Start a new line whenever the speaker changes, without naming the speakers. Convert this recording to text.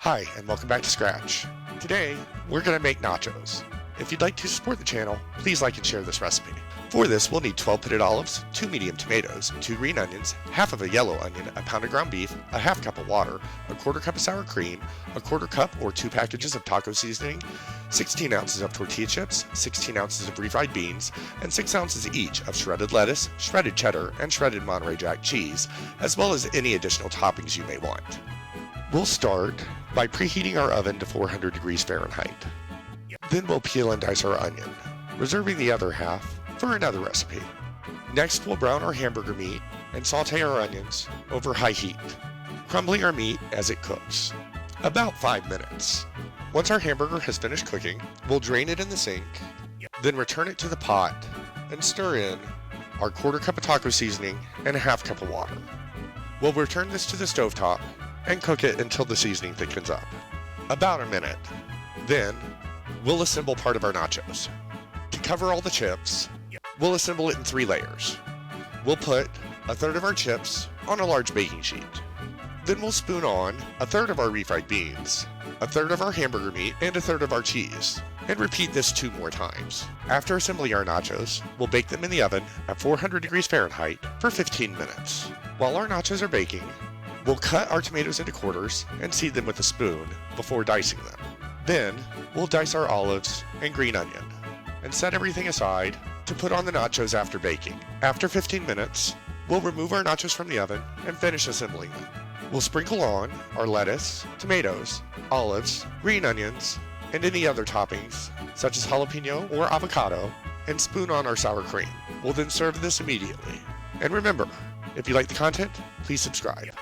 Hi, and welcome back to Scratch. Today, we're going to make nachos. If you'd like to support the channel, please like and share this recipe. For this, we'll need 12 pitted olives, 2 medium tomatoes, 2 green onions, half of a yellow onion, a pound of ground beef, a half cup of water, a quarter cup of sour cream, a quarter cup or 2 packages of taco seasoning, 16 ounces of tortilla chips, 16 ounces of refried beans, and 6 ounces each of shredded lettuce, shredded cheddar, and shredded Monterey Jack cheese, as well as any additional toppings you may want. We'll start by preheating our oven to 400 degrees Fahrenheit. Then we'll peel and dice our onion, reserving the other half for another recipe. Next, we'll brown our hamburger meat and saute our onions over high heat, crumbling our meat as it cooks, about 5 minutes. Once our hamburger has finished cooking, we'll drain it in the sink, then return it to the pot and stir in our quarter cup of taco seasoning and a half cup of water. We'll return this to the stovetop and cook it until the seasoning thickens up, about a minute. Then, we'll assemble part of our nachos. To cover all the chips, we'll assemble it in 3 layers. We'll put a third of our chips on a large baking sheet. Then we'll spoon on a third of our refried beans, a third of our hamburger meat, and a third of our cheese, and repeat this 2 more times. After assembling our nachos, we'll bake them in the oven at 400 degrees Fahrenheit for 15 minutes. While our nachos are baking, we'll cut our tomatoes into quarters and seed them with a spoon before dicing them. Then, we'll dice our olives and green onion and set everything aside to put on the nachos after baking. After 15 minutes, we'll remove our nachos from the oven and finish assembling them. We'll sprinkle on our lettuce, tomatoes, olives, green onions, and any other toppings such as jalapeno or avocado, and spoon on our sour cream. We'll then serve this immediately. And remember, if you like the content, please subscribe.